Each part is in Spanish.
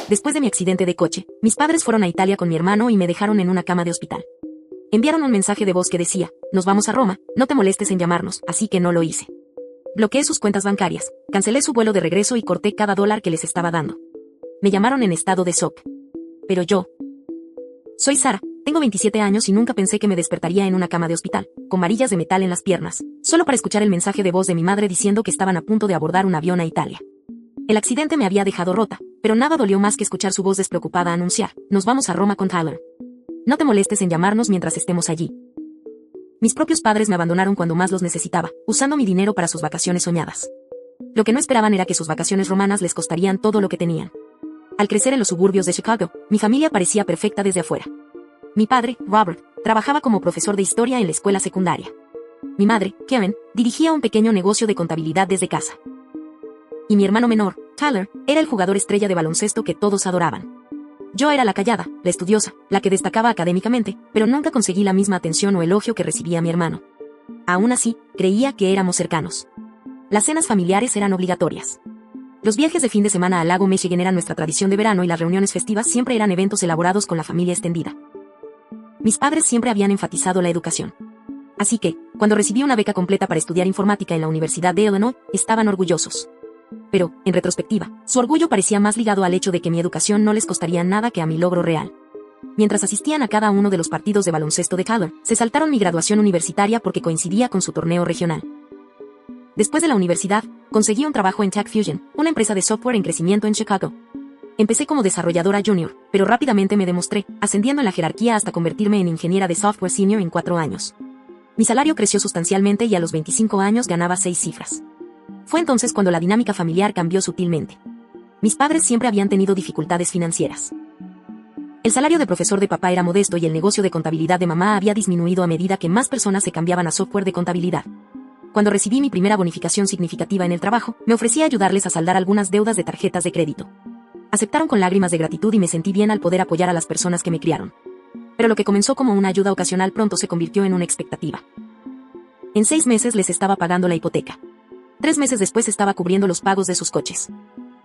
Después de mi accidente de coche, mis padres fueron a Italia con mi hermano y me dejaron en una cama de hospital. Enviaron un mensaje de voz que decía, nos vamos a Roma, no te molestes en llamarnos, así que no lo hice. Bloqueé sus cuentas bancarias, cancelé su vuelo de regreso y corté cada dólar que les estaba dando. Me llamaron en estado de shock. Pero yo... Soy Sara, tengo 27 años y nunca pensé que me despertaría en una cama de hospital, con varillas de metal en las piernas, solo para escuchar el mensaje de voz de mi madre diciendo que estaban a punto de abordar un avión a Italia. El accidente me había dejado rota, pero nada dolió más que escuchar su voz despreocupada anunciar, nos vamos a Roma con Tyler. No te molestes en llamarnos mientras estemos allí. Mis propios padres me abandonaron cuando más los necesitaba, usando mi dinero para sus vacaciones soñadas. Lo que no esperaban era que sus vacaciones romanas les costarían todo lo que tenían. Al crecer en los suburbios de Chicago, mi familia parecía perfecta desde afuera. Mi padre, Robert, trabajaba como profesor de historia en la escuela secundaria. Mi madre, Karen, dirigía un pequeño negocio de contabilidad desde casa. Y mi hermano menor, Tyler, era el jugador estrella de baloncesto que todos adoraban. Yo era la callada, la estudiosa, la que destacaba académicamente, pero nunca conseguí la misma atención o elogio que recibía mi hermano. Aún así, creía que éramos cercanos. Las cenas familiares eran obligatorias. Los viajes de fin de semana al lago Michigan eran nuestra tradición de verano y las reuniones festivas siempre eran eventos elaborados con la familia extendida. Mis padres siempre habían enfatizado la educación. Así que, cuando recibí una beca completa para estudiar informática en la Universidad de Illinois, estaban orgullosos. Pero, en retrospectiva, su orgullo parecía más ligado al hecho de que mi educación no les costaría nada que a mi logro real. Mientras asistían a cada uno de los partidos de baloncesto de Tyler, se saltaron mi graduación universitaria porque coincidía con su torneo regional. Después de la universidad, conseguí un trabajo en Tech Fusion, una empresa de software en crecimiento en Chicago. Empecé como desarrolladora junior, pero rápidamente me demostré, ascendiendo en la jerarquía hasta convertirme en ingeniera de software senior en 4 años. Mi salario creció sustancialmente y a los 25 años ganaba 6 cifras. Fue entonces cuando la dinámica familiar cambió sutilmente. Mis padres siempre habían tenido dificultades financieras. El salario de profesor de papá era modesto y el negocio de contabilidad de mamá había disminuido a medida que más personas se cambiaban a software de contabilidad. Cuando recibí mi primera bonificación significativa en el trabajo, me ofrecí a ayudarles a saldar algunas deudas de tarjetas de crédito. Aceptaron con lágrimas de gratitud y me sentí bien al poder apoyar a las personas que me criaron. Pero lo que comenzó como una ayuda ocasional pronto se convirtió en una expectativa. En 6 meses les estaba pagando la hipoteca. 3 meses después estaba cubriendo los pagos de sus coches.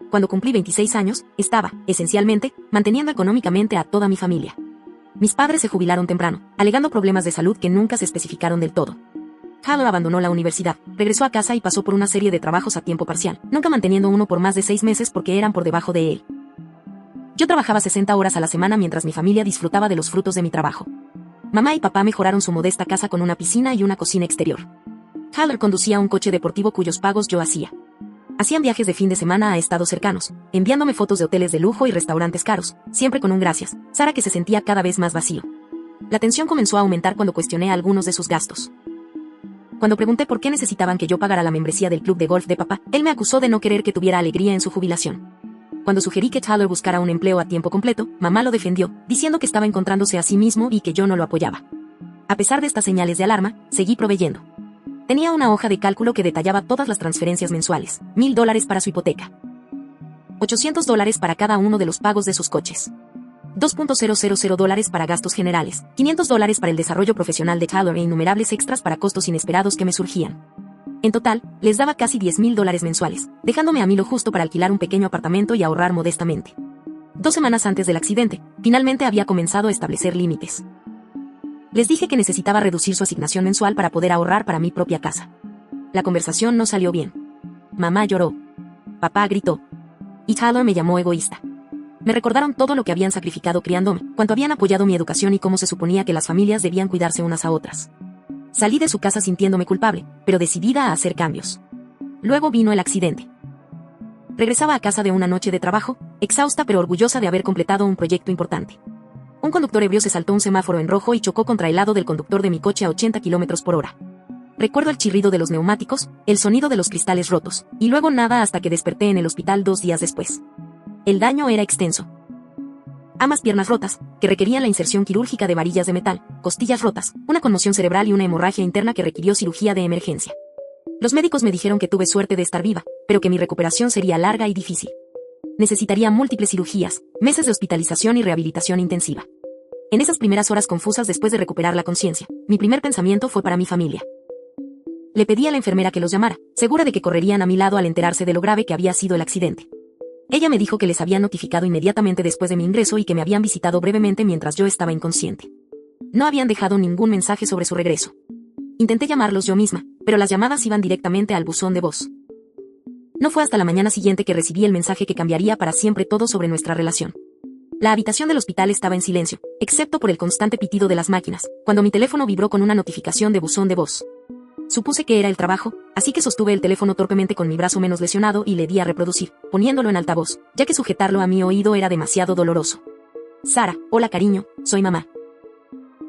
Cuando cumplí 26 años, estaba, esencialmente, manteniendo económicamente a toda mi familia. Mis padres se jubilaron temprano, alegando problemas de salud que nunca se especificaron del todo. Tyler abandonó la universidad, regresó a casa y pasó por una serie de trabajos a tiempo parcial, nunca manteniendo uno por más de 6 meses porque eran por debajo de él. Yo trabajaba 60 horas a la semana mientras mi familia disfrutaba de los frutos de mi trabajo. Mamá y papá mejoraron su modesta casa con una piscina y una cocina exterior. Tyler conducía un coche deportivo cuyos pagos yo hacía. Hacían viajes de fin de semana a estados cercanos, enviándome fotos de hoteles de lujo y restaurantes caros, siempre con un gracias, Sara, que se sentía cada vez más vacío. La tensión comenzó a aumentar cuando cuestioné algunos de sus gastos. Cuando pregunté por qué necesitaban que yo pagara la membresía del club de golf de papá, él me acusó de no querer que tuviera alegría en su jubilación. Cuando sugerí que Tyler buscara un empleo a tiempo completo, mamá lo defendió, diciendo que estaba encontrándose a sí mismo y que yo no lo apoyaba. A pesar de estas señales de alarma, seguí proveyendo. Tenía una hoja de cálculo que detallaba todas las transferencias mensuales, $1,000 para su hipoteca, $800 para cada uno de los pagos de sus coches, $2,000 para gastos generales, $500 para el desarrollo profesional de Tyler e innumerables extras para costos inesperados que me surgían. En total, les daba casi $10,000 mensuales, dejándome a mí lo justo para alquilar un pequeño apartamento y ahorrar modestamente. 2 semanas antes del accidente, finalmente había comenzado a establecer límites. Les dije que necesitaba reducir su asignación mensual para poder ahorrar para mi propia casa. La conversación no salió bien. Mamá lloró. Papá gritó. Y Tyler me llamó egoísta. Me recordaron todo lo que habían sacrificado criándome, cuánto habían apoyado mi educación y cómo se suponía que las familias debían cuidarse unas a otras. Salí de su casa sintiéndome culpable, pero decidida a hacer cambios. Luego vino el accidente. Regresaba a casa de una noche de trabajo, exhausta pero orgullosa de haber completado un proyecto importante. Un conductor ebrio se saltó un semáforo en rojo y chocó contra el lado del conductor de mi coche a 80 km/h. Recuerdo el chirrido de los neumáticos, el sonido de los cristales rotos, y luego nada hasta que desperté en el hospital 2 días después. El daño era extenso. Ambas piernas rotas, que requerían la inserción quirúrgica de varillas de metal, costillas rotas, una conmoción cerebral y una hemorragia interna que requirió cirugía de emergencia. Los médicos me dijeron que tuve suerte de estar viva, pero que mi recuperación sería larga y difícil. Necesitaría múltiples cirugías, meses de hospitalización y rehabilitación intensiva. En esas primeras horas confusas después de recuperar la conciencia, mi primer pensamiento fue para mi familia. Le pedí a la enfermera que los llamara, segura de que correrían a mi lado al enterarse de lo grave que había sido el accidente. Ella me dijo que les habían notificado inmediatamente después de mi ingreso y que me habían visitado brevemente mientras yo estaba inconsciente. No habían dejado ningún mensaje sobre su regreso. Intenté llamarlos yo misma, pero las llamadas iban directamente al buzón de voz. No fue hasta la mañana siguiente que recibí el mensaje que cambiaría para siempre todo sobre nuestra relación. La habitación del hospital estaba en silencio, excepto por el constante pitido de las máquinas, cuando mi teléfono vibró con una notificación de buzón de voz. Supuse que era el trabajo, así que sostuve el teléfono torpemente con mi brazo menos lesionado y le di a reproducir, poniéndolo en altavoz, ya que sujetarlo a mi oído era demasiado doloroso. Sara, hola cariño, soy mamá.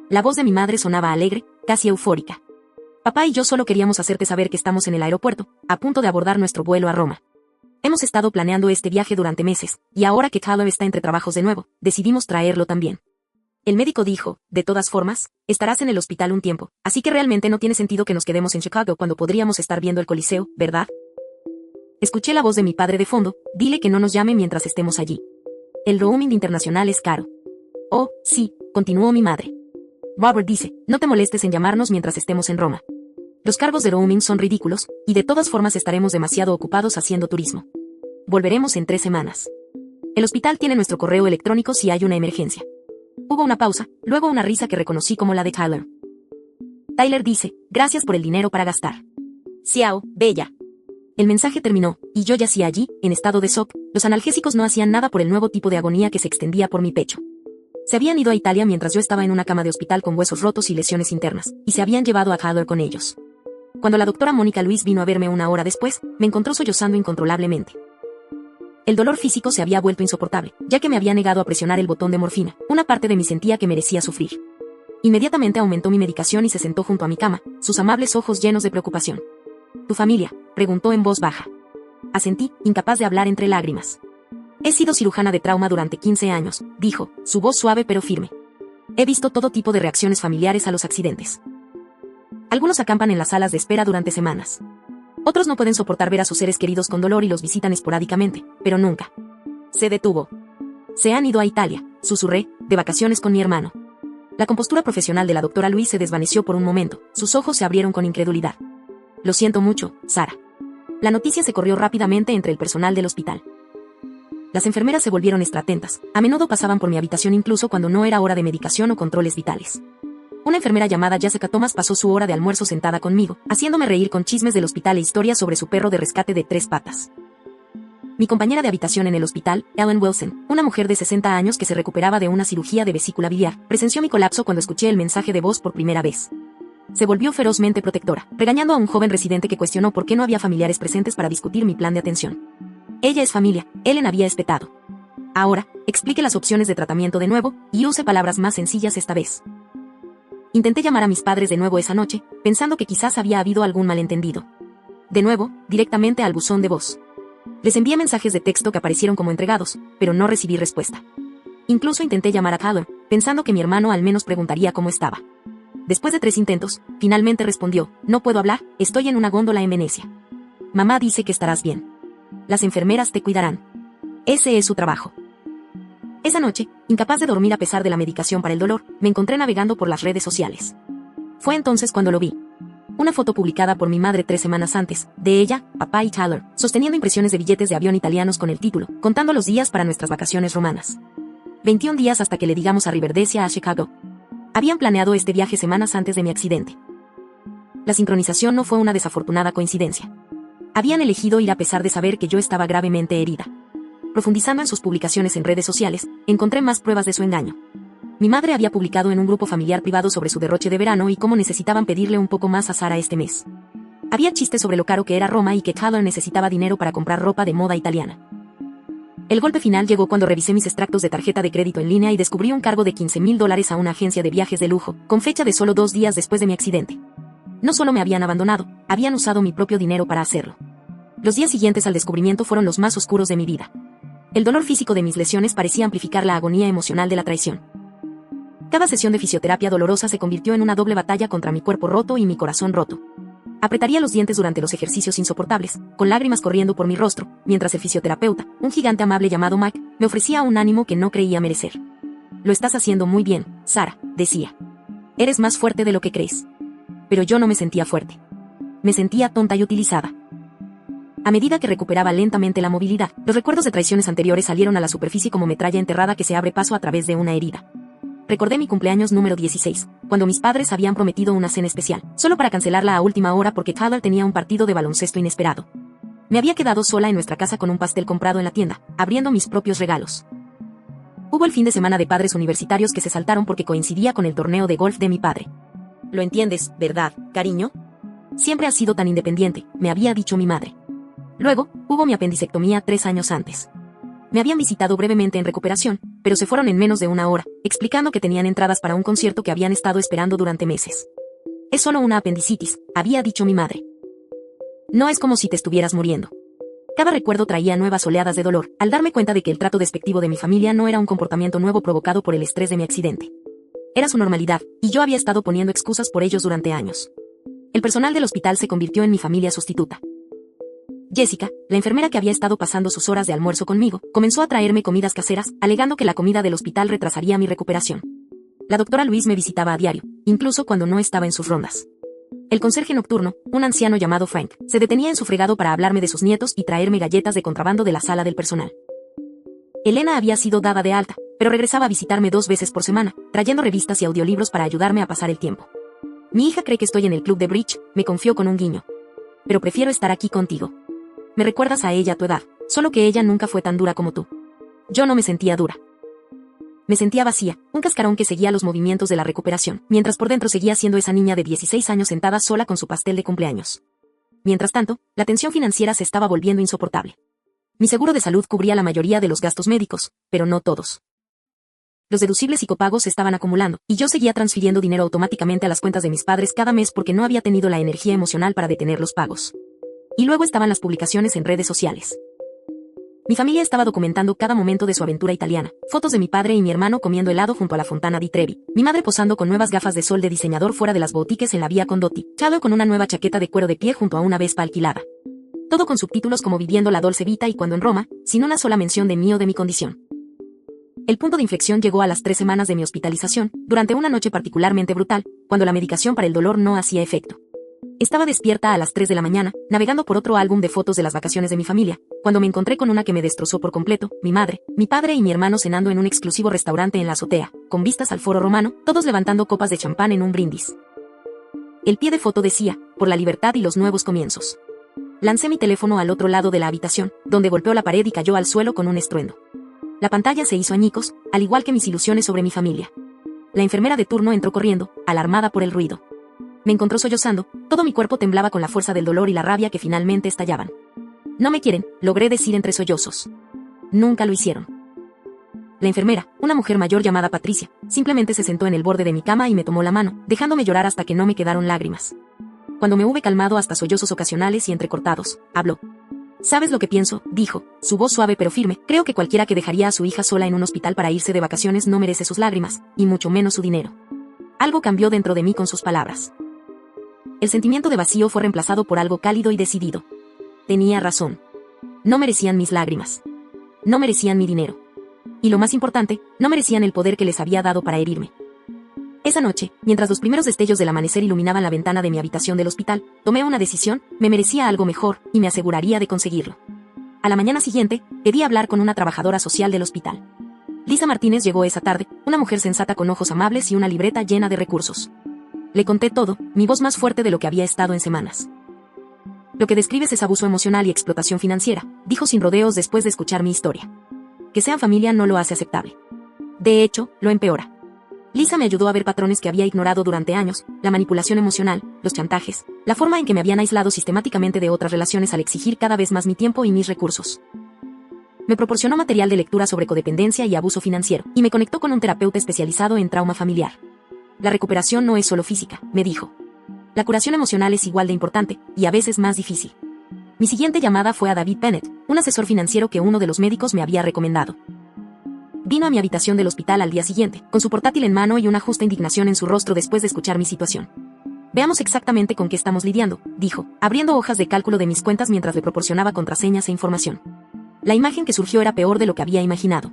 La voz de mi madre sonaba alegre, casi eufórica. Papá y yo solo queríamos hacerte saber que estamos en el aeropuerto, a punto de abordar nuestro vuelo a Roma. Hemos estado planeando este viaje durante meses, y ahora que Tyler está entre trabajos de nuevo, decidimos traerlo también. El médico dijo, de todas formas, estarás en el hospital un tiempo, así que realmente no tiene sentido que nos quedemos en Chicago cuando podríamos estar viendo el Coliseo, ¿verdad? Escuché la voz de mi padre de fondo, dile que no nos llame mientras estemos allí. El roaming internacional es caro. Oh, sí, continuó mi madre. Robert dice, no te molestes en llamarnos mientras estemos en Roma. Los cargos de roaming son ridículos, y de todas formas estaremos demasiado ocupados haciendo turismo. Volveremos en 3 semanas. El hospital tiene nuestro correo electrónico si hay una emergencia. Hubo una pausa, luego una risa que reconocí como la de Tyler. Tyler dice, gracias por el dinero para gastar. Xiao, bella. El mensaje terminó, y yo yacía allí, en estado de shock. Los analgésicos no hacían nada por el nuevo tipo de agonía que se extendía por mi pecho. Se habían ido a Italia mientras yo estaba en una cama de hospital con huesos rotos y lesiones internas, y se habían llevado a Tyler con ellos. Cuando la doctora Mónica Luis vino a verme una hora después, me encontró sollozando incontrolablemente. El dolor físico se había vuelto insoportable, ya que me había negado a presionar el botón de morfina. Una parte de mí sentía que merecía sufrir. Inmediatamente aumentó mi medicación y se sentó junto a mi cama, sus amables ojos llenos de preocupación. ¿Tu familia?, preguntó en voz baja. Asentí, incapaz de hablar entre lágrimas. He sido cirujana de trauma durante 15 años, dijo, su voz suave pero firme. He visto todo tipo de reacciones familiares a los accidentes. Algunos acampan en las salas de espera durante semanas. Otros no pueden soportar ver a sus seres queridos con dolor y los visitan esporádicamente, pero nunca. Se detuvo. Se han ido a Italia, susurré, de vacaciones con mi hermano. La compostura profesional de la doctora Luis se desvaneció por un momento, sus ojos se abrieron con incredulidad. Lo siento mucho, Sara. La noticia se corrió rápidamente entre el personal del hospital. Las enfermeras se volvieron extra-atentas, a menudo pasaban por mi habitación incluso cuando no era hora de medicación o controles vitales. Una enfermera llamada Jessica Thomas pasó su hora de almuerzo sentada conmigo, haciéndome reír con chismes del hospital e historias sobre su perro de rescate de 3 patas. Mi compañera de habitación en el hospital, Ellen Wilson, una mujer de 60 años que se recuperaba de una cirugía de vesícula biliar, presenció mi colapso cuando escuché el mensaje de voz por primera vez. Se volvió ferozmente protectora, regañando a un joven residente que cuestionó por qué no había familiares presentes para discutir mi plan de atención. Ella es familia, Ellen había espetado. Ahora, explique las opciones de tratamiento de nuevo, y use palabras más sencillas esta vez. Intenté llamar a mis padres de nuevo esa noche, pensando que quizás había habido algún malentendido. De nuevo, directamente al buzón de voz. Les envié mensajes de texto que aparecieron como entregados, pero no recibí respuesta. Incluso intenté llamar a Tyler, pensando que mi hermano al menos preguntaría cómo estaba. Después de 3 intentos, finalmente respondió, no puedo hablar, estoy en una góndola en Venecia. Mamá dice que estarás bien. Las enfermeras te cuidarán. Ese es su trabajo. Esa noche, incapaz de dormir a pesar de la medicación para el dolor, me encontré navegando por las redes sociales. Fue entonces cuando lo vi. Una foto publicada por mi madre 3 semanas antes, de ella, papá y Tyler, sosteniendo impresiones de billetes de avión italianos con el título, contando los días para nuestras vacaciones romanas. 21 días hasta que le digamos a Riverdescia a Chicago. Habían planeado este viaje semanas antes de mi accidente. La sincronización no fue una desafortunada coincidencia. Habían elegido ir a pesar de saber que yo estaba gravemente herida. Profundizando en sus publicaciones en redes sociales, encontré más pruebas de su engaño. Mi madre había publicado en un grupo familiar privado sobre su derroche de verano y cómo necesitaban pedirle un poco más a Sara este mes. Había chistes sobre lo caro que era Roma y que Tyler necesitaba dinero para comprar ropa de moda italiana. El golpe final llegó cuando revisé mis extractos de tarjeta de crédito en línea y descubrí un cargo de $15,000 a una agencia de viajes de lujo, con fecha de solo 2 días después de mi accidente. No solo me habían abandonado, habían usado mi propio dinero para hacerlo. Los días siguientes al descubrimiento fueron los más oscuros de mi vida. El dolor físico de mis lesiones parecía amplificar la agonía emocional de la traición. Cada sesión de fisioterapia dolorosa se convirtió en una doble batalla contra mi cuerpo roto y mi corazón roto. Apretaría los dientes durante los ejercicios insoportables, con lágrimas corriendo por mi rostro, mientras el fisioterapeuta, un gigante amable llamado Mac, me ofrecía un ánimo que no creía merecer. Lo estás haciendo muy bien, Sara, decía. Eres más fuerte de lo que crees. Pero yo no me sentía fuerte. Me sentía tonta y utilizada. A medida que recuperaba lentamente la movilidad, los recuerdos de traiciones anteriores salieron a la superficie como metralla enterrada que se abre paso a través de una herida. Recordé mi cumpleaños número 16, cuando mis padres habían prometido una cena especial, solo para cancelarla a última hora porque Tyler tenía un partido de baloncesto inesperado. Me había quedado sola en nuestra casa con un pastel comprado en la tienda, abriendo mis propios regalos. Hubo el fin de semana de padres universitarios que se saltaron porque coincidía con el torneo de golf de mi padre. Lo entiendes, ¿verdad, cariño? Siempre has sido tan independiente, me había dicho mi madre. Luego, hubo mi apendicectomía 3 años antes. Me habían visitado brevemente en recuperación, pero se fueron en menos de una hora, explicando que tenían entradas para un concierto que habían estado esperando durante meses. Es solo una apendicitis, había dicho mi madre. No es como si te estuvieras muriendo. Cada recuerdo traía nuevas oleadas de dolor, al darme cuenta de que el trato despectivo de mi familia no era un comportamiento nuevo provocado por el estrés de mi accidente. Era su normalidad, y yo había estado poniendo excusas por ellos durante años. El personal del hospital se convirtió en mi familia sustituta. Jessica, la enfermera que había estado pasando sus horas de almuerzo conmigo, comenzó a traerme comidas caseras, alegando que la comida del hospital retrasaría mi recuperación. La doctora Louise me visitaba a diario, incluso cuando no estaba en sus rondas. El conserje nocturno, un anciano llamado Frank, se detenía en su fregado para hablarme de sus nietos y traerme galletas de contrabando de la sala del personal. Elena había sido dada de alta, pero regresaba a visitarme 2 veces por semana, trayendo revistas y audiolibros para ayudarme a pasar el tiempo. Mi hija cree que estoy en el club de bridge, me confió con un guiño. Pero prefiero estar aquí contigo. Me recuerdas a ella a tu edad, solo que ella nunca fue tan dura como tú. Yo no me sentía dura. Me sentía vacía, un cascarón que seguía los movimientos de la recuperación, mientras por dentro seguía siendo esa niña de 16 años sentada sola con su pastel de cumpleaños. Mientras tanto, la tensión financiera se estaba volviendo insoportable. Mi seguro de salud cubría la mayoría de los gastos médicos, pero no todos. Los deducibles y copagos se estaban acumulando, y yo seguía transfiriendo dinero automáticamente a las cuentas de mis padres cada mes porque no había tenido la energía emocional para detener los pagos. Y luego estaban las publicaciones en redes sociales. Mi familia estaba documentando cada momento de su aventura italiana, fotos de mi padre y mi hermano comiendo helado junto a la Fontana di Trevi, mi madre posando con nuevas gafas de sol de diseñador fuera de las boutiques en la vía Condotti, Chado con una nueva chaqueta de cuero de piel junto a una Vespa alquilada. Todo con subtítulos como Viviendo la Dolce Vita y Cuando en Roma, sin una sola mención de mí o de mi condición. El punto de inflexión llegó a las 3 semanas de mi hospitalización, durante una noche particularmente brutal, cuando la medicación para el dolor no hacía efecto. Estaba despierta a las 3 de la mañana, navegando por otro álbum de fotos de las vacaciones de mi familia, cuando me encontré con una que me destrozó por completo, mi madre, mi padre y mi hermano cenando en un exclusivo restaurante en la azotea, con vistas al Foro Romano, todos levantando copas de champán en un brindis. El pie de foto decía, por la libertad y los nuevos comienzos. Lancé mi teléfono al otro lado de la habitación, donde golpeó la pared y cayó al suelo con un estruendo. La pantalla se hizo añicos, al igual que mis ilusiones sobre mi familia. La enfermera de turno entró corriendo, alarmada por el ruido. Me encontró sollozando, todo mi cuerpo temblaba con la fuerza del dolor y la rabia que finalmente estallaban. No me quieren, logré decir entre sollozos. Nunca lo hicieron. La enfermera, una mujer mayor llamada Patricia, simplemente se sentó en el borde de mi cama y me tomó la mano, dejándome llorar hasta que no me quedaron lágrimas. Cuando me hube calmado hasta sollozos ocasionales y entrecortados, habló. ¿Sabes lo que pienso?, dijo, su voz suave pero firme. Creo que cualquiera que dejaría a su hija sola en un hospital para irse de vacaciones no merece sus lágrimas, y mucho menos su dinero. Algo cambió dentro de mí con sus palabras. El sentimiento de vacío fue reemplazado por algo cálido y decidido. Tenía razón. No merecían mis lágrimas. No merecían mi dinero. Y lo más importante, no merecían el poder que les había dado para herirme. Esa noche, mientras los primeros destellos del amanecer iluminaban la ventana de mi habitación del hospital, tomé una decisión, me merecía algo mejor, y me aseguraría de conseguirlo. A la mañana siguiente, pedí hablar con una trabajadora social del hospital. Lisa Martínez llegó esa tarde, una mujer sensata con ojos amables y una libreta llena de recursos. Le conté todo, mi voz más fuerte de lo que había estado en semanas. Lo que describes es abuso emocional y explotación financiera, dijo sin rodeos después de escuchar mi historia. Que sean familia no lo hace aceptable. De hecho, lo empeora. Lisa me ayudó a ver patrones que había ignorado durante años, la manipulación emocional, los chantajes, la forma en que me habían aislado sistemáticamente de otras relaciones al exigir cada vez más mi tiempo y mis recursos. Me proporcionó material de lectura sobre codependencia y abuso financiero, y me conectó con un terapeuta especializado en trauma familiar. La recuperación no es solo física, me dijo. La curación emocional es igual de importante, y a veces más difícil. Mi siguiente llamada fue a David Bennett, un asesor financiero que uno de los médicos me había recomendado. Vino a mi habitación del hospital al día siguiente, con su portátil en mano y una justa indignación en su rostro después de escuchar mi situación. Veamos exactamente con qué estamos lidiando, dijo, abriendo hojas de cálculo de mis cuentas mientras le proporcionaba contraseñas e información. La imagen que surgió era peor de lo que había imaginado.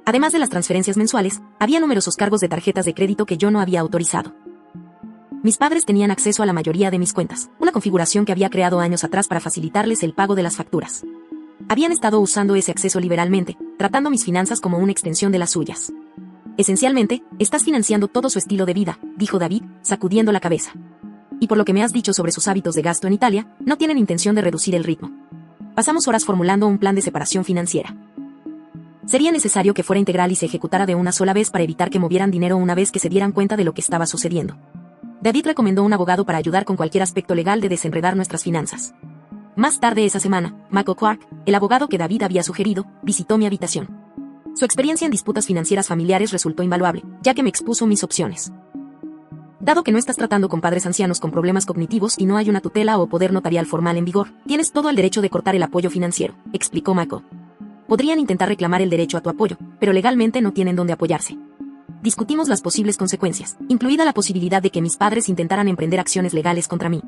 Además de las transferencias mensuales, había numerosos cargos de tarjetas de crédito que yo no había autorizado. Mis padres tenían acceso a la mayoría de mis cuentas, una configuración que había creado años atrás para facilitarles el pago de las facturas. Habían estado usando ese acceso liberalmente, tratando mis finanzas como una extensión de las suyas. Esencialmente, estás financiando todo su estilo de vida, dijo David, sacudiendo la cabeza. Y por lo que me has dicho sobre sus hábitos de gasto en Italia, no tienen intención de reducir el ritmo. Pasamos horas formulando un plan de separación financiera. Sería necesario que fuera integral y se ejecutara de una sola vez para evitar que movieran dinero una vez que se dieran cuenta de lo que estaba sucediendo. David recomendó un abogado para ayudar con cualquier aspecto legal de desenredar nuestras finanzas. Más tarde esa semana, Michael Clark, el abogado que David había sugerido, visitó mi habitación. Su experiencia en disputas financieras familiares resultó invaluable, ya que me expuso mis opciones. Dado que no estás tratando con padres ancianos con problemas cognitivos y no hay una tutela o poder notarial formal en vigor, tienes todo el derecho de cortar el apoyo financiero, explicó Michael. Podrían intentar reclamar el derecho a tu apoyo, pero legalmente no tienen dónde apoyarse. Discutimos las posibles consecuencias, incluida la posibilidad de que mis padres intentaran emprender acciones legales contra mí.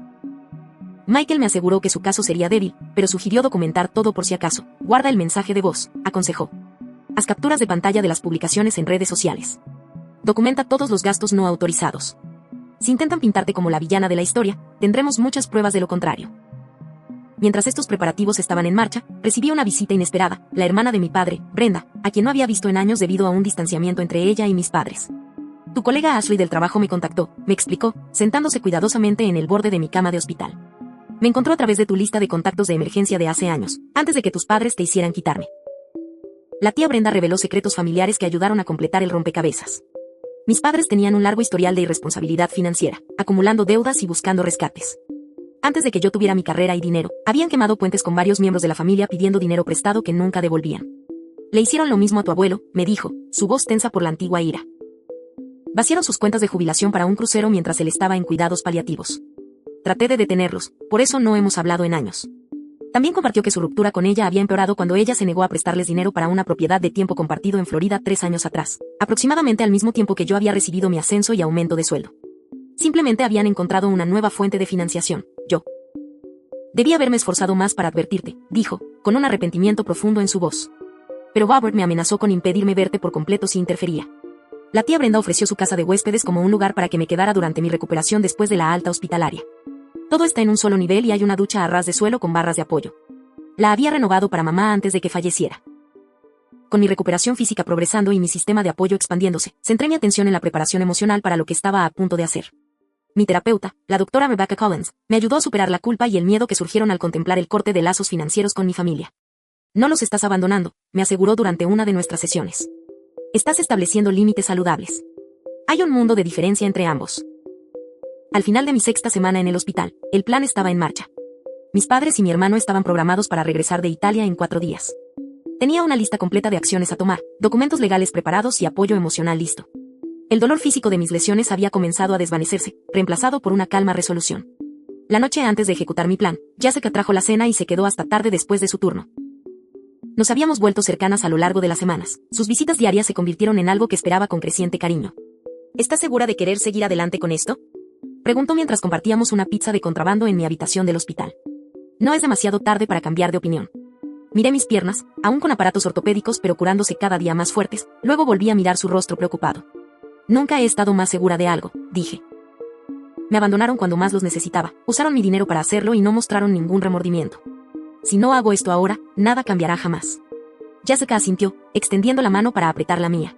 Michael me aseguró que su caso sería débil, pero sugirió documentar todo por si acaso. Guarda el mensaje de voz, aconsejó. Haz capturas de pantalla de las publicaciones en redes sociales. Documenta todos los gastos no autorizados. Si intentan pintarte como la villana de la historia, tendremos muchas pruebas de lo contrario. Mientras estos preparativos estaban en marcha, recibí una visita inesperada, la hermana de mi padre, Brenda, a quien no había visto en años debido a un distanciamiento entre ella y mis padres. Tu colega Ashley del trabajo me contactó, me explicó, sentándose cuidadosamente en el borde de mi cama de hospital. Me encontró a través de tu lista de contactos de emergencia de hace años, antes de que tus padres te hicieran quitarme. La tía Brenda reveló secretos familiares que ayudaron a completar el rompecabezas. Mis padres tenían un largo historial de irresponsabilidad financiera, acumulando deudas y buscando rescates. Antes de que yo tuviera mi carrera y dinero, habían quemado puentes con varios miembros de la familia pidiendo dinero prestado que nunca devolvían. Le hicieron lo mismo a tu abuelo, me dijo, su voz tensa por la antigua ira. Vaciaron sus cuentas de jubilación para un crucero mientras él estaba en cuidados paliativos. Traté de detenerlos, por eso no hemos hablado en años. También compartió que su ruptura con ella había empeorado cuando ella se negó a prestarles dinero para una propiedad de tiempo compartido en Florida 3 años atrás, aproximadamente al mismo tiempo que yo había recibido mi ascenso y aumento de sueldo. Simplemente habían encontrado una nueva fuente de financiación, yo. Debí haberme esforzado más para advertirte, dijo, con un arrepentimiento profundo en su voz. Pero Robert me amenazó con impedirme verte por completo si interfería. La tía Brenda ofreció su casa de huéspedes como un lugar para que me quedara durante mi recuperación después de la alta hospitalaria. Todo está en un solo nivel y hay una ducha a ras de suelo con barras de apoyo. La había renovado para mamá antes de que falleciera. Con mi recuperación física progresando y mi sistema de apoyo expandiéndose, centré mi atención en la preparación emocional para lo que estaba a punto de hacer. Mi terapeuta, la doctora Rebecca Collins, me ayudó a superar la culpa y el miedo que surgieron al contemplar el corte de lazos financieros con mi familia. No los estás abandonando, me aseguró durante una de nuestras sesiones. Estás estableciendo límites saludables. Hay un mundo de diferencia entre ambos. Al final de mi 6ª semana en el hospital, el plan estaba en marcha. Mis padres y mi hermano estaban programados para regresar de Italia en 4 días. Tenía una lista completa de acciones a tomar, documentos legales preparados y apoyo emocional listo. El dolor físico de mis lesiones había comenzado a desvanecerse, reemplazado por una calma resolución. La noche antes de ejecutar mi plan, Jessica trajo la cena y se quedó hasta tarde después de su turno. Nos habíamos vuelto cercanas a lo largo de las semanas. Sus visitas diarias se convirtieron en algo que esperaba con creciente cariño. ¿Estás segura de querer seguir adelante con esto?, preguntó mientras compartíamos una pizza de contrabando en mi habitación del hospital. No es demasiado tarde para cambiar de opinión. Miré mis piernas, aún con aparatos ortopédicos pero curándose cada día más fuertes, luego volví a mirar su rostro preocupado. Nunca he estado más segura de algo, dije. Me abandonaron cuando más los necesitaba, usaron mi dinero para hacerlo y no mostraron ningún remordimiento. Si no hago esto ahora, nada cambiará jamás. Jessica asintió, extendiendo la mano para apretar la mía.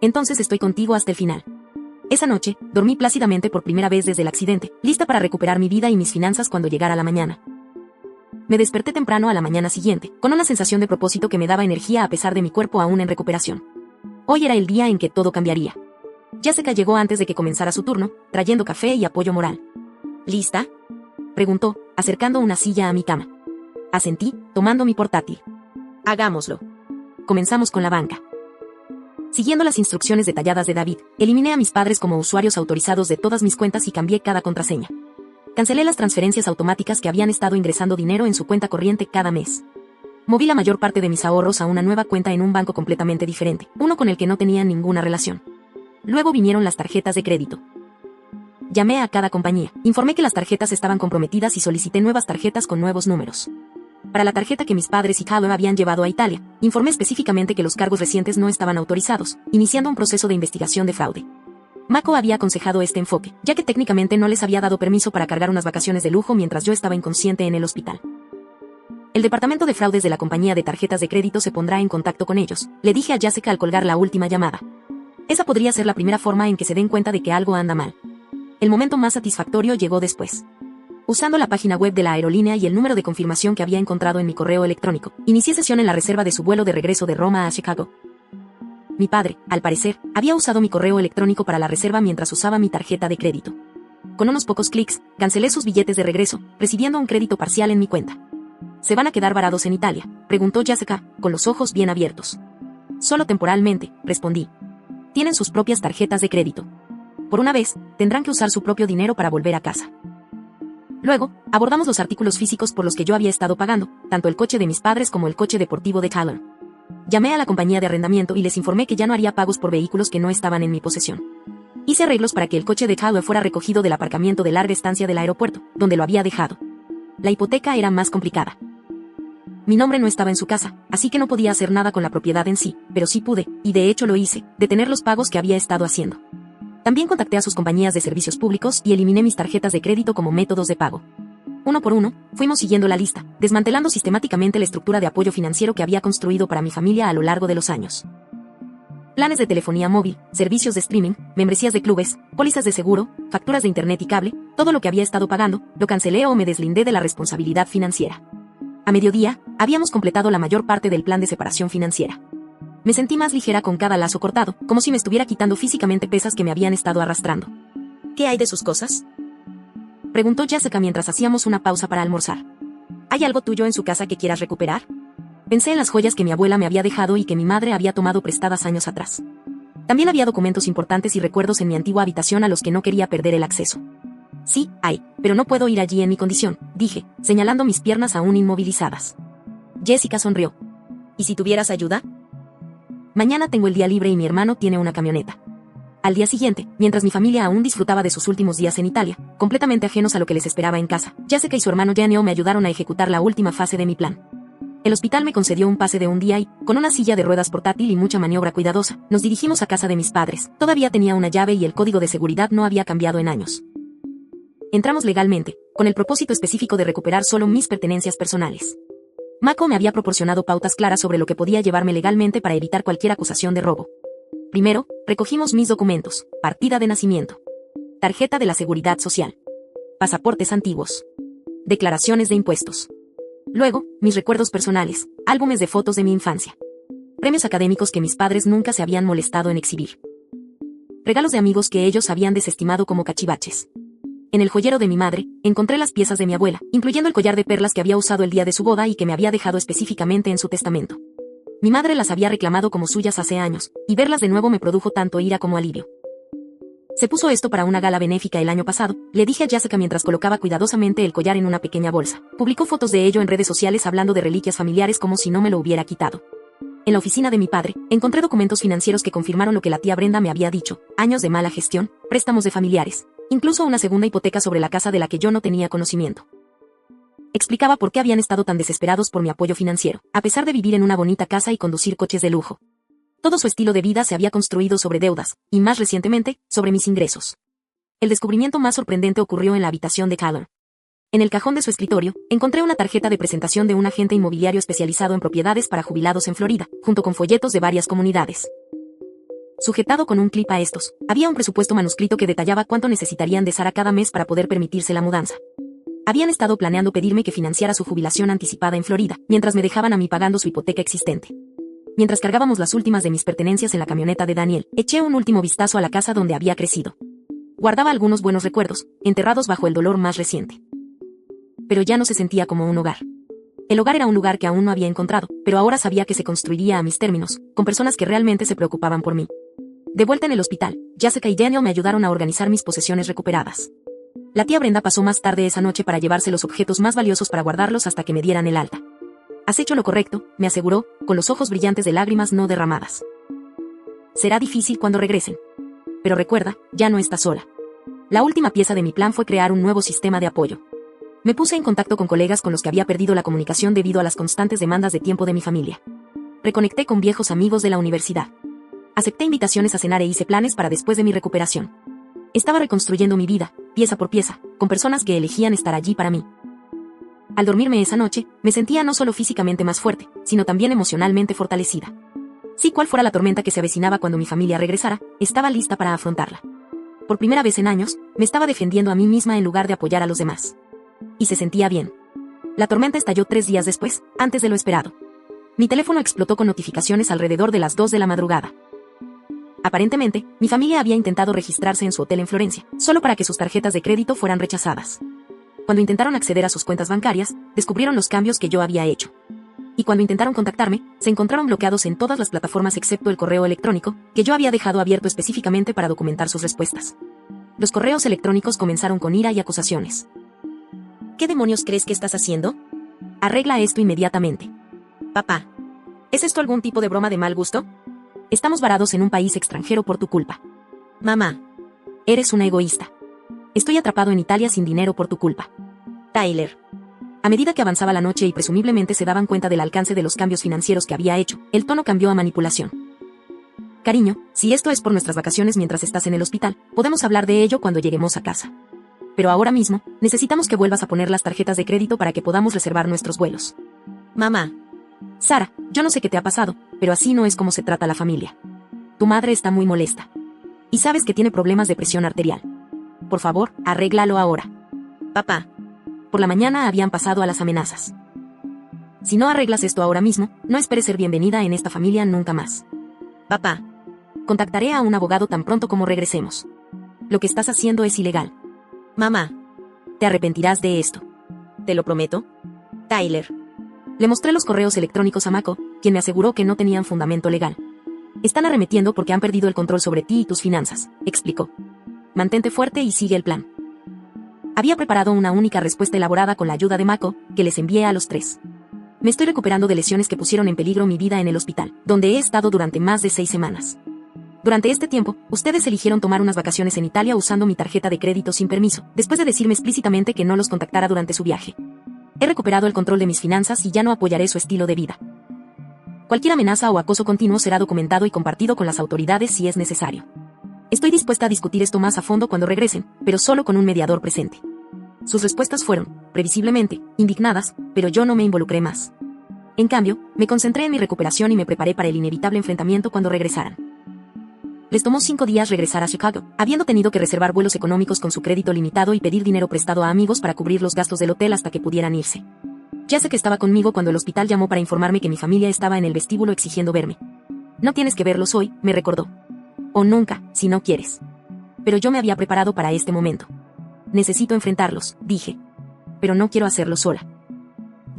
Entonces estoy contigo hasta el final. Esa noche, dormí plácidamente por primera vez desde el accidente, lista para recuperar mi vida y mis finanzas cuando llegara la mañana. Me desperté temprano a la mañana siguiente, con una sensación de propósito que me daba energía a pesar de mi cuerpo aún en recuperación. Hoy era el día en que todo cambiaría. Jessica llegó antes de que comenzara su turno, trayendo café y apoyo moral. ¿Lista?, preguntó, acercando una silla a mi cama. Asentí, tomando mi portátil. Hagámoslo. Comenzamos con la banca. Siguiendo las instrucciones detalladas de David, eliminé a mis padres como usuarios autorizados de todas mis cuentas y cambié cada contraseña. Cancelé las transferencias automáticas que habían estado ingresando dinero en su cuenta corriente cada mes. Moví la mayor parte de mis ahorros a una nueva cuenta en un banco completamente diferente, uno con el que no tenía ninguna relación. Luego vinieron las tarjetas de crédito. Llamé a cada compañía, informé que las tarjetas estaban comprometidas y solicité nuevas tarjetas con nuevos números. Para la tarjeta que mis padres y Callum habían llevado a Italia, informé específicamente que los cargos recientes no estaban autorizados, iniciando un proceso de investigación de fraude. Mako había aconsejado este enfoque, ya que técnicamente no les había dado permiso para cargar unas vacaciones de lujo mientras yo estaba inconsciente en el hospital. El departamento de fraudes de la compañía de tarjetas de crédito se pondrá en contacto con ellos, le dije a Jessica al colgar la última llamada. Esa podría ser la primera forma en que se den cuenta de que algo anda mal. El momento más satisfactorio llegó después. Usando la página web de la aerolínea y el número de confirmación que había encontrado en mi correo electrónico, inicié sesión en la reserva de su vuelo de regreso de Roma a Chicago. Mi padre, al parecer, había usado mi correo electrónico para la reserva mientras usaba mi tarjeta de crédito. Con unos pocos clics, cancelé sus billetes de regreso, recibiendo un crédito parcial en mi cuenta. ¿Se van a quedar varados en Italia?, preguntó Jessica, con los ojos bien abiertos. Solo temporalmente, respondí. Tienen sus propias tarjetas de crédito. Por una vez, tendrán que usar su propio dinero para volver a casa. Luego, abordamos los artículos físicos por los que yo había estado pagando, tanto el coche de mis padres como el coche deportivo de Tyler. Llamé a la compañía de arrendamiento y les informé que ya no haría pagos por vehículos que no estaban en mi posesión. Hice arreglos para que el coche de Tyler fuera recogido del aparcamiento de larga estancia del aeropuerto, donde lo había dejado. La hipoteca era más complicada. Mi nombre no estaba en su casa, así que no podía hacer nada con la propiedad en sí, pero sí pude, y de hecho lo hice, detener los pagos que había estado haciendo. También contacté a sus compañías de servicios públicos y eliminé mis tarjetas de crédito como métodos de pago. Uno por uno, fuimos siguiendo la lista, desmantelando sistemáticamente la estructura de apoyo financiero que había construido para mi familia a lo largo de los años. Planes de telefonía móvil, servicios de streaming, membresías de clubes, pólizas de seguro, facturas de internet y cable, todo lo que había estado pagando, lo cancelé o me deslindé de la responsabilidad financiera. A mediodía, habíamos completado la mayor parte del plan de separación financiera. Me sentí más ligera con cada lazo cortado, como si me estuviera quitando físicamente pesas que me habían estado arrastrando. ¿Qué hay de sus cosas?, preguntó Jessica mientras hacíamos una pausa para almorzar. ¿Hay algo tuyo en su casa que quieras recuperar? Pensé en las joyas que mi abuela me había dejado y que mi madre había tomado prestadas años atrás. También había documentos importantes y recuerdos en mi antigua habitación a los que no quería perder el acceso. Sí, hay, pero no puedo ir allí en mi condición, dije, señalando mis piernas aún inmovilizadas. Jessica sonrió. ¿Y si tuvieras ayuda? Mañana tengo el día libre y mi hermano tiene una camioneta. Al día siguiente, mientras mi familia aún disfrutaba de sus últimos días en Italia, completamente ajenos a lo que les esperaba en casa, Jessica y su hermano Janio me ayudaron a ejecutar la última fase de mi plan. El hospital me concedió un pase de un día y, con una silla de ruedas portátil y mucha maniobra cuidadosa, nos dirigimos a casa de mis padres. Todavía tenía una llave y el código de seguridad no había cambiado en años. Entramos legalmente, con el propósito específico de recuperar solo mis pertenencias personales. Mako me había proporcionado pautas claras sobre lo que podía llevarme legalmente para evitar cualquier acusación de robo. Primero, recogimos mis documentos, partida de nacimiento, tarjeta de la Seguridad Social, pasaportes antiguos, declaraciones de impuestos. Luego, mis recuerdos personales, álbumes de fotos de mi infancia, premios académicos que mis padres nunca se habían molestado en exhibir, regalos de amigos que ellos habían desestimado como cachivaches. En el joyero de mi madre, encontré las piezas de mi abuela, incluyendo el collar de perlas que había usado el día de su boda y que me había dejado específicamente en su testamento. Mi madre las había reclamado como suyas hace años, y verlas de nuevo me produjo tanto ira como alivio. Se puso esto para una gala benéfica el año pasado, le dije a Jessica mientras colocaba cuidadosamente el collar en una pequeña bolsa. Publicó fotos de ello en redes sociales hablando de reliquias familiares como si no me lo hubiera quitado. En la oficina de mi padre, encontré documentos financieros que confirmaron lo que la tía Brenda me había dicho, años de mala gestión, préstamos de familiares, incluso una segunda hipoteca sobre la casa de la que yo no tenía conocimiento. Explicaba por qué habían estado tan desesperados por mi apoyo financiero, a pesar de vivir en una bonita casa y conducir coches de lujo. Todo su estilo de vida se había construido sobre deudas, y más recientemente, sobre mis ingresos. El descubrimiento más sorprendente ocurrió en la habitación de Tyler. En el cajón de su escritorio, encontré una tarjeta de presentación de un agente inmobiliario especializado en propiedades para jubilados en Florida, junto con folletos de varias comunidades. Sujetado con un clip a estos, había un presupuesto manuscrito que detallaba cuánto necesitarían de Sara cada mes para poder permitirse la mudanza. Habían estado planeando pedirme que financiara su jubilación anticipada en Florida, mientras me dejaban a mí pagando su hipoteca existente. Mientras cargábamos las últimas de mis pertenencias en la camioneta de Daniel, eché un último vistazo a la casa donde había crecido. Guardaba algunos buenos recuerdos, enterrados bajo el dolor más reciente. Pero ya no se sentía como un hogar. El hogar era un lugar que aún no había encontrado, pero ahora sabía que se construiría a mis términos, con personas que realmente se preocupaban por mí. De vuelta en el hospital, Jessica y Daniel me ayudaron a organizar mis posesiones recuperadas. La tía Brenda pasó más tarde esa noche para llevarse los objetos más valiosos para guardarlos hasta que me dieran el alta. Has hecho lo correcto, me aseguró, con los ojos brillantes de lágrimas no derramadas. Será difícil cuando regresen. Pero recuerda, ya no estás sola. La última pieza de mi plan fue crear un nuevo sistema de apoyo. Me puse en contacto con colegas con los que había perdido la comunicación debido a las constantes demandas de tiempo de mi familia. Reconecté con viejos amigos de la universidad. Acepté invitaciones a cenar e hice planes para después de mi recuperación. Estaba reconstruyendo mi vida, pieza por pieza, con personas que elegían estar allí para mí. Al dormirme esa noche, me sentía no solo físicamente más fuerte, sino también emocionalmente fortalecida. Si cual fuera la tormenta que se avecinaba cuando mi familia regresara, estaba lista para afrontarla. Por primera vez en años, me estaba defendiendo a mí misma en lugar de apoyar a los demás. Y se sentía bien. La tormenta estalló 3 días después, antes de lo esperado. Mi teléfono explotó con notificaciones alrededor de las 2 de la madrugada. Aparentemente, mi familia había intentado registrarse en su hotel en Florencia, solo para que sus tarjetas de crédito fueran rechazadas. Cuando intentaron acceder a sus cuentas bancarias, descubrieron los cambios que yo había hecho. Y cuando intentaron contactarme, se encontraron bloqueados en todas las plataformas excepto el correo electrónico, que yo había dejado abierto específicamente para documentar sus respuestas. Los correos electrónicos comenzaron con ira y acusaciones. ¿Qué demonios crees que estás haciendo? Arregla esto inmediatamente. Papá, ¿es esto algún tipo de broma de mal gusto? Estamos varados en un país extranjero por tu culpa. Mamá, eres una egoísta. Estoy atrapado en Italia sin dinero por tu culpa. Tyler. A medida que avanzaba la noche y presumiblemente se daban cuenta del alcance de los cambios financieros que había hecho, el tono cambió a manipulación. Cariño, si esto es por nuestras vacaciones mientras estás en el hospital, podemos hablar de ello cuando lleguemos a casa. Pero ahora mismo, necesitamos que vuelvas a poner las tarjetas de crédito para que podamos reservar nuestros vuelos. Mamá. Sara, yo no sé qué te ha pasado, pero así no es como se trata la familia. Tu madre está muy molesta. Y sabes que tiene problemas de presión arterial. Por favor, arréglalo ahora. Papá. Por la mañana habían pasado a las amenazas. Si no arreglas esto ahora mismo, no esperes ser bienvenida en esta familia nunca más. Papá. Contactaré a un abogado tan pronto como regresemos. Lo que estás haciendo es ilegal. Mamá. Te arrepentirás de esto. Te lo prometo. Tyler. Le mostré los correos electrónicos a Mako, quien me aseguró que no tenían fundamento legal. Están arremetiendo porque han perdido el control sobre ti y tus finanzas, explicó. Mantente fuerte y sigue el plan. Había preparado una única respuesta elaborada con la ayuda de Mako, que les envié a los 3. Me estoy recuperando de lesiones que pusieron en peligro mi vida en el hospital, donde he estado durante más de 6 semanas. Durante este tiempo, ustedes eligieron tomar unas vacaciones en Italia usando mi tarjeta de crédito sin permiso, después de decirme explícitamente que no los contactara durante su viaje. He recuperado el control de mis finanzas y ya no apoyaré su estilo de vida. Cualquier amenaza o acoso continuo será documentado y compartido con las autoridades si es necesario. Estoy dispuesta a discutir esto más a fondo cuando regresen, pero solo con un mediador presente. Sus respuestas fueron, previsiblemente, indignadas, pero yo no me involucré más. En cambio, me concentré en mi recuperación y me preparé para el inevitable enfrentamiento cuando regresaran. Les tomó 5 días regresar a Chicago, habiendo tenido que reservar vuelos económicos con su crédito limitado y pedir dinero prestado a amigos para cubrir los gastos del hotel hasta que pudieran irse. Ya sé que estaba conmigo cuando el hospital llamó para informarme que mi familia estaba en el vestíbulo exigiendo verme. No tienes que verlos hoy, me recordó. O nunca, si no quieres. Pero yo me había preparado para este momento. Necesito enfrentarlos, dije. Pero no quiero hacerlo sola.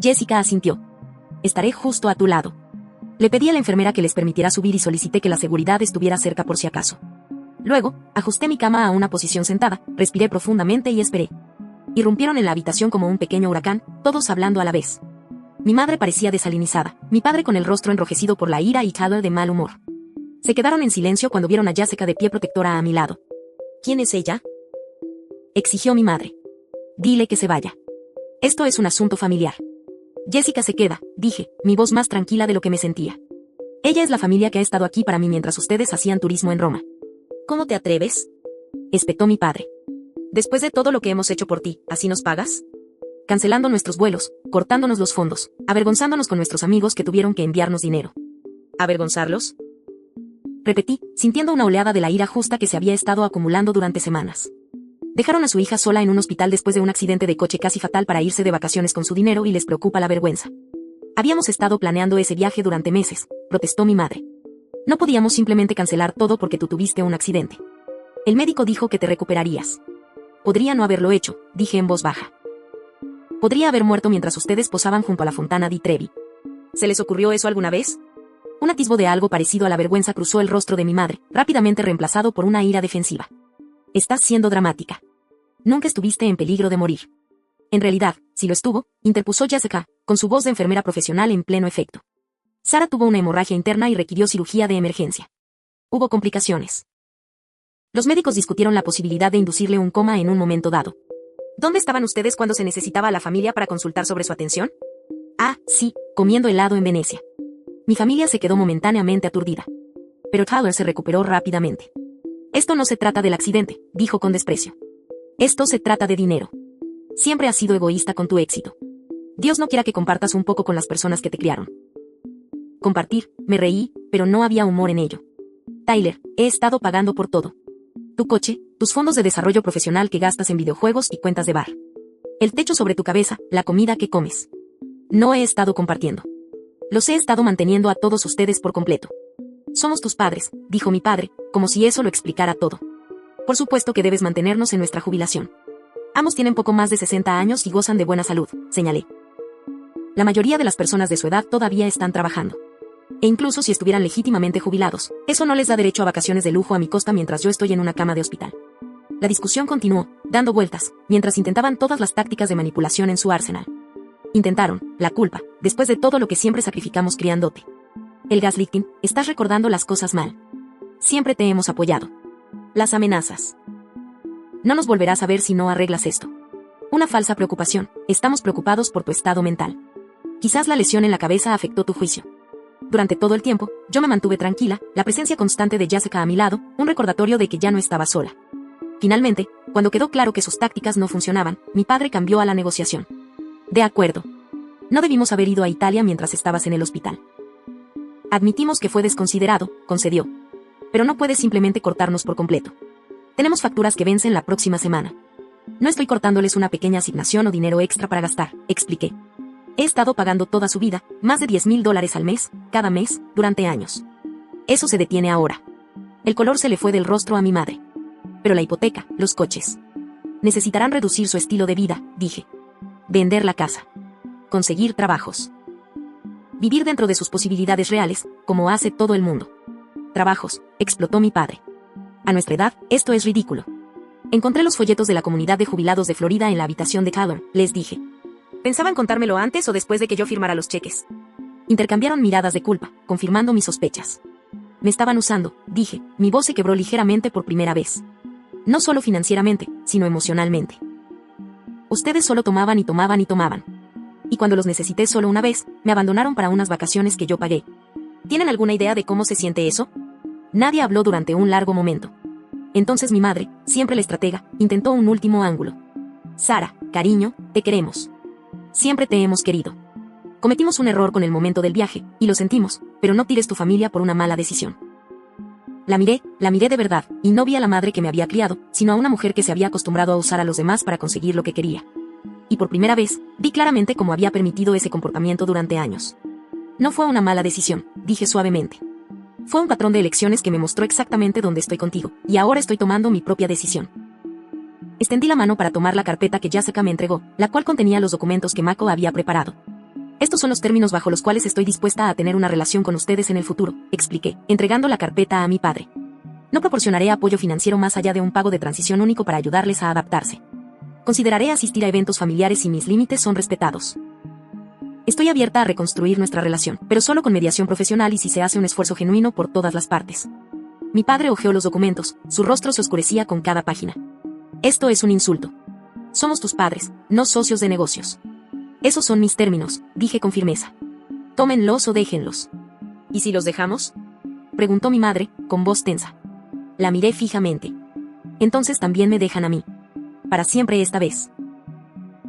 Jessica asintió. Estaré justo a tu lado. Le pedí a la enfermera que les permitiera subir y solicité que la seguridad estuviera cerca por si acaso. Luego, ajusté mi cama a una posición sentada, respiré profundamente y esperé. Irrumpieron en la habitación como un pequeño huracán, todos hablando a la vez. Mi madre parecía desalinizada, mi padre con el rostro enrojecido por la ira y Tyler de mal humor. Se quedaron en silencio cuando vieron a Jessica de pie protectora a mi lado. ¿Quién es ella?, exigió mi madre. Dile que se vaya. Esto es un asunto familiar. Jessica se queda, dije, mi voz más tranquila de lo que me sentía. Ella es la familia que ha estado aquí para mí mientras ustedes hacían turismo en Roma. ¿Cómo te atreves?, espetó mi padre. Después de todo lo que hemos hecho por ti, ¿así nos pagas? Cancelando nuestros vuelos, cortándonos los fondos, avergonzándonos con nuestros amigos que tuvieron que enviarnos dinero. ¿Avergonzarlos?, repetí, sintiendo una oleada de la ira justa que se había estado acumulando durante semanas. Dejaron a su hija sola en un hospital después de un accidente de coche casi fatal para irse de vacaciones con su dinero y les preocupa la vergüenza. Habíamos estado planeando ese viaje durante meses, protestó mi madre. No podíamos simplemente cancelar todo porque tú tuviste un accidente. El médico dijo que te recuperarías. Podría no haberlo hecho, dije en voz baja. Podría haber muerto mientras ustedes posaban junto a la fontana di Trevi. ¿Se les ocurrió eso alguna vez? Un atisbo de algo parecido a la vergüenza cruzó el rostro de mi madre, rápidamente reemplazado por una ira defensiva. Estás siendo dramática. Nunca estuviste en peligro de morir. En realidad, si lo estuvo, interpuso Jessica, con su voz de enfermera profesional en pleno efecto. Sara tuvo una hemorragia interna y requirió cirugía de emergencia. Hubo complicaciones. Los médicos discutieron la posibilidad de inducirle un coma en un momento dado. ¿Dónde estaban ustedes cuando se necesitaba a la familia para consultar sobre su atención? Ah, sí, comiendo helado en Venecia. Mi familia se quedó momentáneamente aturdida. Pero Tyler se recuperó rápidamente. Esto no se trata del accidente, dijo con desprecio. Esto se trata de dinero. Siempre has sido egoísta con tu éxito. Dios no quiera que compartas un poco con las personas que te criaron. Compartir, me reí, pero no había humor en ello. Tyler, he estado pagando por todo. Tu coche, tus fondos de desarrollo profesional que gastas en videojuegos y cuentas de bar. El techo sobre tu cabeza, la comida que comes. No he estado compartiendo. Los he estado manteniendo a todos ustedes por completo. Somos tus padres, dijo mi padre, como si eso lo explicara todo. Por supuesto que debes mantenernos en nuestra jubilación. Ambos tienen poco más de 60 años y gozan de buena salud, señalé. La mayoría de las personas de su edad todavía están trabajando. E incluso si estuvieran legítimamente jubilados, eso no les da derecho a vacaciones de lujo a mi costa mientras yo estoy en una cama de hospital. La discusión continuó, dando vueltas, mientras intentaban todas las tácticas de manipulación en su arsenal. Intentaron, la culpa, después de todo lo que siempre sacrificamos criándote. El gaslighting, estás recordando las cosas mal. Siempre te hemos apoyado. Las amenazas. No nos volverás a ver si no arreglas esto. Una falsa preocupación, estamos preocupados por tu estado mental. Quizás la lesión en la cabeza afectó tu juicio. Durante todo el tiempo, yo me mantuve tranquila, la presencia constante de Jessica a mi lado, un recordatorio de que ya no estaba sola. Finalmente, cuando quedó claro que sus tácticas no funcionaban, mi padre cambió a la negociación. De acuerdo. No debimos haber ido a Italia mientras estabas en el hospital. Admitimos que fue desconsiderado, concedió. Pero no puedes simplemente cortarnos por completo. Tenemos facturas que vencen la próxima semana. No estoy cortándoles una pequeña asignación o dinero extra para gastar, expliqué. He estado pagando toda su vida, más de $10,000 al mes, cada mes, durante años. Eso se detiene ahora. El color se le fue del rostro a mi madre. Pero la hipoteca, los coches. Necesitarán reducir su estilo de vida, dije. Vender la casa. Conseguir trabajos. Vivir dentro de sus posibilidades reales, como hace todo el mundo. Trabajos, explotó mi padre. A nuestra edad, esto es ridículo. Encontré los folletos de la comunidad de jubilados de Florida en la habitación de Tyler, les dije. ¿Pensaban contármelo antes o después de que yo firmara los cheques? Intercambiaron miradas de culpa, confirmando mis sospechas. Me estaban usando, dije, mi voz se quebró ligeramente por primera vez. No solo financieramente, sino emocionalmente. Ustedes solo tomaban y tomaban y tomaban. Y cuando los necesité solo una vez, me abandonaron para unas vacaciones que yo pagué. ¿Tienen alguna idea de cómo se siente eso? Nadie habló durante un largo momento. Entonces mi madre, siempre la estratega, intentó un último ángulo. Sara, cariño, te queremos. Siempre te hemos querido. Cometimos un error con el momento del viaje, y lo sentimos, pero no tires tu familia por una mala decisión. La miré de verdad, y no vi a la madre que me había criado, sino a una mujer que se había acostumbrado a usar a los demás para conseguir lo que quería. Y por primera vez, vi claramente cómo había permitido ese comportamiento durante años. No fue una mala decisión, dije suavemente. Fue un patrón de elecciones que me mostró exactamente dónde estoy contigo, y ahora estoy tomando mi propia decisión. Extendí la mano para tomar la carpeta que Jessica me entregó, la cual contenía los documentos que Mako había preparado. Estos son los términos bajo los cuales estoy dispuesta a tener una relación con ustedes en el futuro, expliqué, entregando la carpeta a mi padre. No proporcionaré apoyo financiero más allá de un pago de transición único para ayudarles a adaptarse. Consideraré asistir a eventos familiares si mis límites son respetados. Estoy abierta a reconstruir nuestra relación, pero solo con mediación profesional y si se hace un esfuerzo genuino por todas las partes. Mi padre hojeó los documentos, su rostro se oscurecía con cada página. Esto es un insulto. Somos tus padres, no socios de negocios. Esos son mis términos, dije con firmeza. Tómenlos o déjenlos. ¿Y si los dejamos? Preguntó mi madre, con voz tensa. La miré fijamente. Entonces también me dejan a mí. Para siempre esta vez.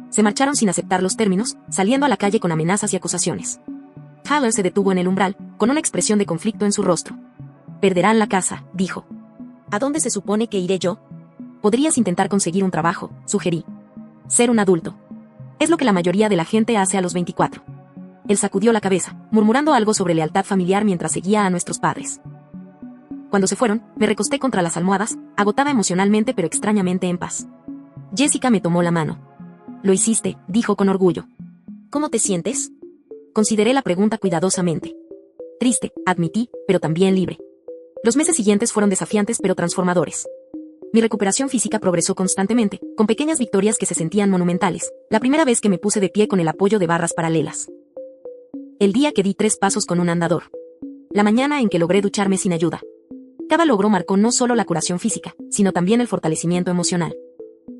Se marcharon sin aceptar los términos, saliendo a la calle con amenazas y acusaciones. Tyler se detuvo en el umbral, con una expresión de conflicto en su rostro. Perderán la casa, dijo. ¿A dónde se supone que iré yo? Podrías intentar conseguir un trabajo, sugerí. Ser un adulto. Es lo que la mayoría de la gente hace a los 24. Él sacudió la cabeza, murmurando algo sobre lealtad familiar mientras seguía a nuestros padres. Cuando se fueron, me recosté contra las almohadas, agotada emocionalmente pero extrañamente en paz. Jessica me tomó la mano. Lo hiciste, dijo con orgullo. ¿Cómo te sientes? Consideré la pregunta cuidadosamente. Triste, admití, pero también libre. Los meses siguientes fueron desafiantes pero transformadores. Mi recuperación física progresó constantemente, con pequeñas victorias que se sentían monumentales, la primera vez que me puse de pie con el apoyo de barras paralelas. El día que di 3 pasos con un andador. La mañana en que logré ducharme sin ayuda. Cada logro marcó no solo la curación física, sino también el fortalecimiento emocional.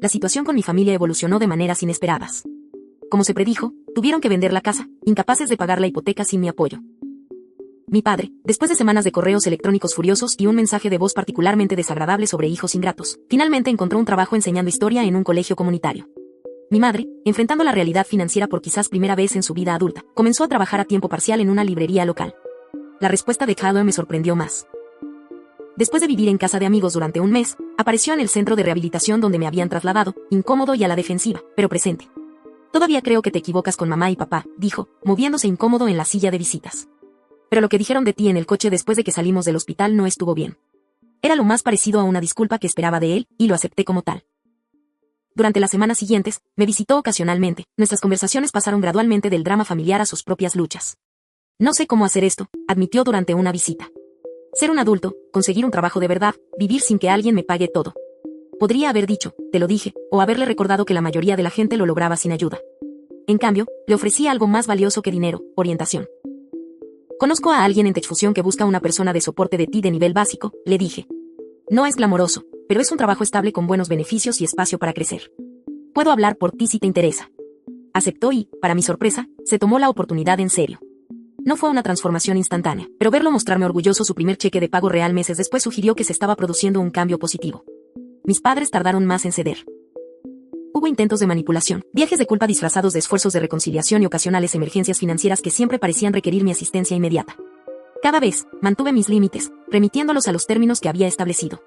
La situación con mi familia evolucionó de maneras inesperadas. Como se predijo, tuvieron que vender la casa, incapaces de pagar la hipoteca sin mi apoyo. Mi padre, después de semanas de correos electrónicos furiosos y un mensaje de voz particularmente desagradable sobre hijos ingratos, finalmente encontró un trabajo enseñando historia en un colegio comunitario. Mi madre, enfrentando la realidad financiera por quizás primera vez en su vida adulta, comenzó a trabajar a tiempo parcial en una librería local. La respuesta de Callum me sorprendió más. Después de vivir en casa de amigos durante un mes, apareció en el centro de rehabilitación donde me habían trasladado, incómodo y a la defensiva, pero presente. Todavía creo que te equivocas con mamá y papá, dijo, moviéndose incómodo en la silla de visitas. Pero lo que dijeron de ti en el coche después de que salimos del hospital no estuvo bien. Era lo más parecido a una disculpa que esperaba de él, y lo acepté como tal. Durante las semanas siguientes, me visitó ocasionalmente. Nuestras conversaciones pasaron gradualmente del drama familiar a sus propias luchas. No sé cómo hacer esto, admitió durante una visita. Ser un adulto, conseguir un trabajo de verdad, vivir sin que alguien me pague todo. Podría haber dicho, te lo dije, o haberle recordado que la mayoría de la gente lo lograba sin ayuda. En cambio, le ofrecí algo más valioso que dinero, orientación. Conozco a alguien en Techfusión que busca una persona de soporte de ti de nivel básico, le dije. No es glamoroso, pero es un trabajo estable con buenos beneficios y espacio para crecer. Puedo hablar por ti si te interesa. Aceptó y, para mi sorpresa, se tomó la oportunidad en serio. No fue una transformación instantánea, pero verlo mostrarme orgulloso su primer cheque de pago real meses después sugirió que se estaba produciendo un cambio positivo. Mis padres tardaron más en ceder. Hubo intentos de manipulación, viajes de culpa disfrazados de esfuerzos de reconciliación y ocasionales emergencias financieras que siempre parecían requerir mi asistencia inmediata. Cada vez, mantuve mis límites, remitiéndolos a los términos que había establecido.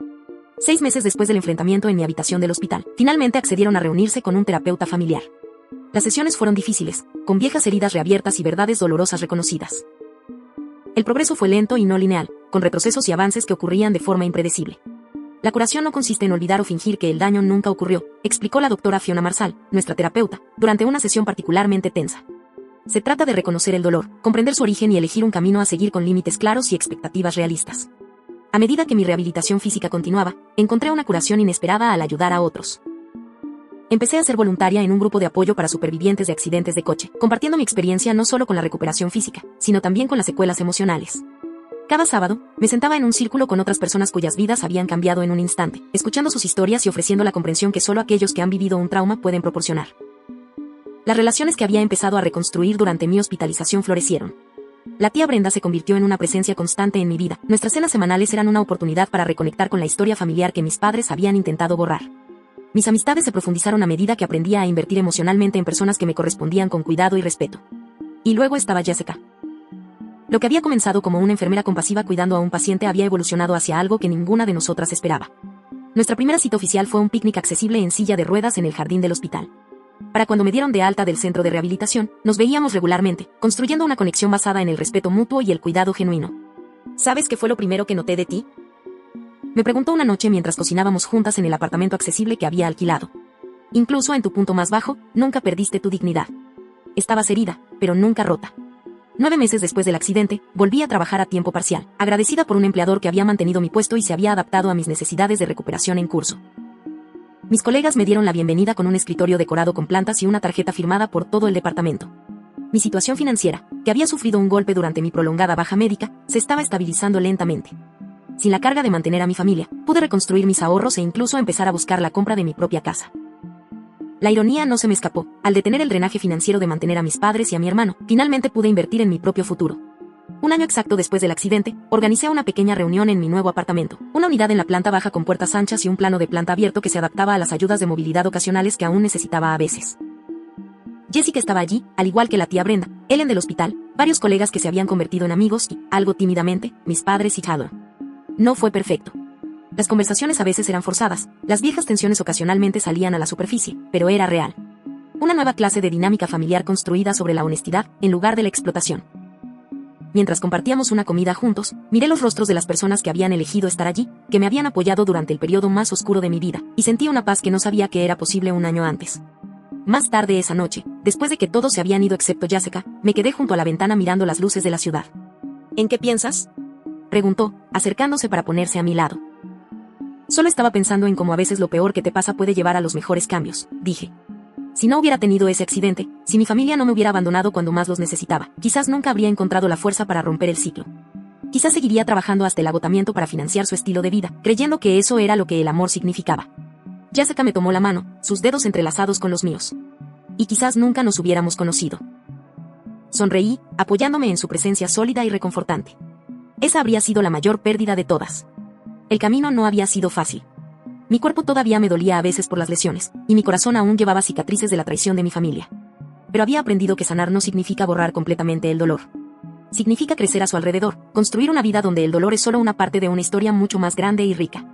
6 meses después del enfrentamiento en mi habitación del hospital, finalmente accedieron a reunirse con un terapeuta familiar. Las sesiones fueron difíciles, con viejas heridas reabiertas y verdades dolorosas reconocidas. El progreso fue lento y no lineal, con retrocesos y avances que ocurrían de forma impredecible. La curación no consiste en olvidar o fingir que el daño nunca ocurrió, explicó la doctora Fiona Marsal, nuestra terapeuta, durante una sesión particularmente tensa. Se trata de reconocer el dolor, comprender su origen y elegir un camino a seguir con límites claros y expectativas realistas. A medida que mi rehabilitación física continuaba, encontré una curación inesperada al ayudar a otros. Empecé a ser voluntaria en un grupo de apoyo para supervivientes de accidentes de coche, compartiendo mi experiencia no solo con la recuperación física, sino también con las secuelas emocionales. Cada sábado, me sentaba en un círculo con otras personas cuyas vidas habían cambiado en un instante, escuchando sus historias y ofreciendo la comprensión que solo aquellos que han vivido un trauma pueden proporcionar. Las relaciones que había empezado a reconstruir durante mi hospitalización florecieron. La tía Brenda se convirtió en una presencia constante en mi vida. Nuestras cenas semanales eran una oportunidad para reconectar con la historia familiar que mis padres habían intentado borrar. Mis amistades se profundizaron a medida que aprendía a invertir emocionalmente en personas que me correspondían con cuidado y respeto. Y luego estaba Jessica. Lo que había comenzado como una enfermera compasiva cuidando a un paciente había evolucionado hacia algo que ninguna de nosotras esperaba. Nuestra primera cita oficial fue un picnic accesible en silla de ruedas en el jardín del hospital. Para cuando me dieron de alta del centro de rehabilitación, nos veíamos regularmente, construyendo una conexión basada en el respeto mutuo y el cuidado genuino. ¿Sabes qué fue lo primero que noté de ti?, me preguntó una noche mientras cocinábamos juntas en el apartamento accesible que había alquilado. Incluso en tu punto más bajo, nunca perdiste tu dignidad. Estabas herida, pero nunca rota. 9 meses después del accidente, volví a trabajar a tiempo parcial, agradecida por un empleador que había mantenido mi puesto y se había adaptado a mis necesidades de recuperación en curso. Mis colegas me dieron la bienvenida con un escritorio decorado con plantas y una tarjeta firmada por todo el departamento. Mi situación financiera, que había sufrido un golpe durante mi prolongada baja médica, se estaba estabilizando lentamente. Sin la carga de mantener a mi familia, pude reconstruir mis ahorros e incluso empezar a buscar la compra de mi propia casa. La ironía no se me escapó. Al detener el drenaje financiero de mantener a mis padres y a mi hermano, finalmente pude invertir en mi propio futuro. Un año exacto después del accidente, organicé una pequeña reunión en mi nuevo apartamento, una unidad en la planta baja con puertas anchas y un plano de planta abierto que se adaptaba a las ayudas de movilidad ocasionales que aún necesitaba a veces. Jessica estaba allí, al igual que la tía Brenda, Ellen del hospital, varios colegas que se habían convertido en amigos y, algo tímidamente, mis padres y Callum. No fue perfecto. Las conversaciones a veces eran forzadas, las viejas tensiones ocasionalmente salían a la superficie, pero era real. Una nueva clase de dinámica familiar construida sobre la honestidad, en lugar de la explotación. Mientras compartíamos una comida juntos, miré los rostros de las personas que habían elegido estar allí, que me habían apoyado durante el periodo más oscuro de mi vida, y sentí una paz que no sabía que era posible un año antes. Más tarde esa noche, después de que todos se habían ido excepto Jessica, me quedé junto a la ventana mirando las luces de la ciudad. ¿En qué piensas?, preguntó, acercándose para ponerse a mi lado. Solo estaba pensando en cómo a veces lo peor que te pasa puede llevar a los mejores cambios, dije. Si no hubiera tenido ese accidente, si mi familia no me hubiera abandonado cuando más los necesitaba, quizás nunca habría encontrado la fuerza para romper el ciclo. Quizás seguiría trabajando hasta el agotamiento para financiar su estilo de vida, creyendo que eso era lo que el amor significaba. Jessica me tomó la mano, sus dedos entrelazados con los míos. Y quizás nunca nos hubiéramos conocido. Sonreí, apoyándome en su presencia sólida y reconfortante. Esa habría sido la mayor pérdida de todas. El camino no había sido fácil. Mi cuerpo todavía me dolía a veces por las lesiones, y mi corazón aún llevaba cicatrices de la traición de mi familia. Pero había aprendido que sanar no significa borrar completamente el dolor. Significa crecer a su alrededor, construir una vida donde el dolor es solo una parte de una historia mucho más grande y rica.